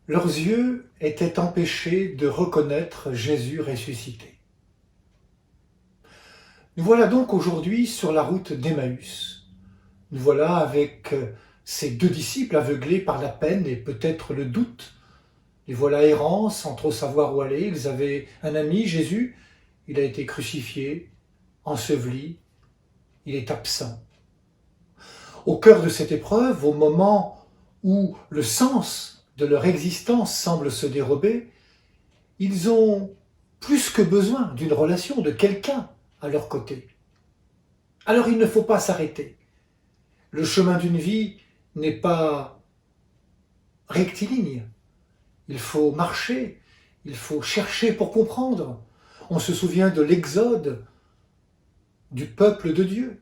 Leurs yeux étaient empêchés de reconnaître Jésus ressuscité. Nous voilà donc aujourd'hui sur la route d'Emmaüs. Nous voilà avec ces deux disciples aveuglés par la peine et peut-être le doute. Les voilà errants sans trop savoir où aller. Ils avaient un ami, Jésus. Il a été crucifié, enseveli. Il est absent. Au cœur de cette épreuve, au moment où le sens de leur existence semble se dérober, ils ont plus que besoin d'une relation, de quelqu'un à leur côté. Alors il ne faut pas s'arrêter. Le chemin d'une vie n'est pas rectiligne. Il faut marcher, il faut chercher pour comprendre. On se souvient de l'exode du peuple de Dieu.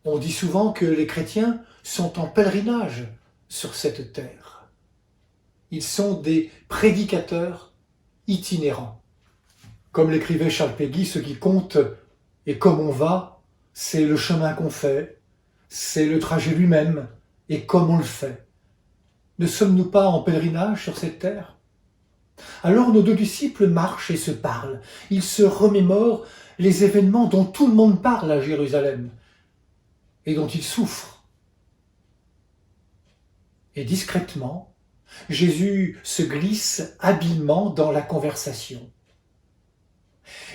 On dit souvent que les chrétiens sont en pèlerinage sur cette terre. Ils sont des prédicateurs itinérants. Comme l'écrivait Charles Péguy, ce qui compte et comme on va, c'est le chemin qu'on fait, c'est le trajet lui-même et comme on le fait. Ne sommes-nous pas en pèlerinage sur cette terre ? Alors nos deux disciples marchent et se parlent. Ils se remémorent les événements dont tout le monde parle à Jérusalem et dont ils souffrent. Et discrètement, Jésus se glisse habilement dans la conversation.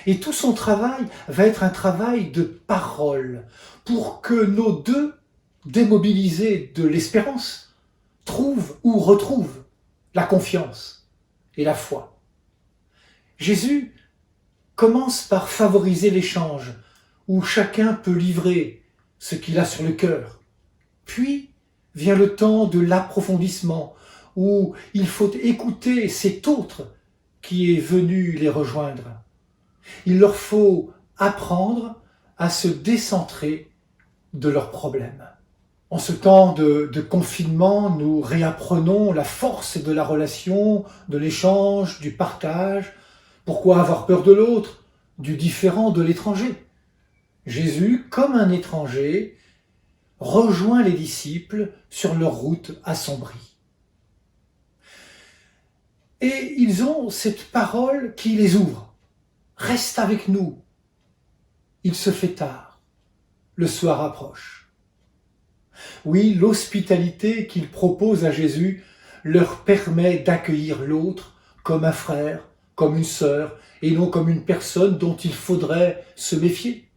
Et tout son travail va être un travail de parole pour que nos deux, démobilisés de l'espérance, trouvent ou retrouvent la confiance et la foi. Jésus commence par favoriser l'échange où chacun peut livrer ce qu'il a sur le cœur. Puis vient le temps de l'approfondissement où il faut écouter cet autre qui est venu les rejoindre. Il leur faut apprendre à se décentrer de leurs problèmes. En ce temps de confinement, nous réapprenons la force de la relation, de l'échange, du partage. Pourquoi avoir peur de l'autre, du différent, de l'étranger ? Jésus, comme un étranger, rejoint les disciples sur leur route assombrie. Et ils ont cette parole qui les ouvre. Reste avec nous. Il se fait tard. Le soir approche. Oui, l'hospitalité qu'il propose à Jésus leur permet d'accueillir l'autre comme un frère, comme une sœur, et non comme une personne dont il faudrait se méfier.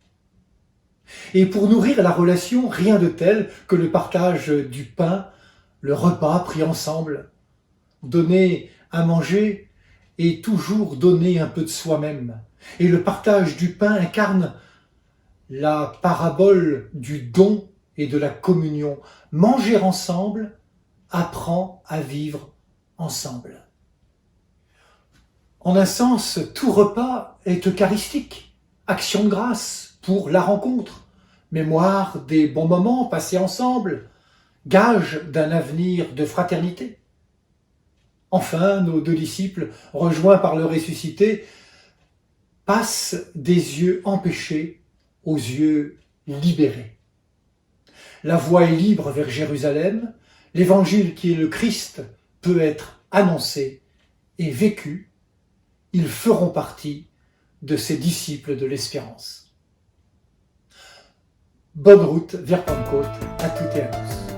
Et pour nourrir la relation, rien de tel que le partage du pain, le repas pris ensemble, donner à manger et toujours donner un peu de soi-même. Et le partage du pain incarne la parabole du don et de la communion. Manger ensemble apprend à vivre ensemble. En un sens, tout repas est eucharistique, action de grâce pour la rencontre, mémoire des bons moments passés ensemble, gage d'un avenir de fraternité. Enfin, nos deux disciples, rejoints par le ressuscité, passent des yeux empêchés aux yeux libérés. La voie est libre vers Jérusalem, l'évangile qui est le Christ peut être annoncé et vécu. Ils feront partie de ces disciples de l'espérance. Bonne route vers Pentecôte à toutes et à tous.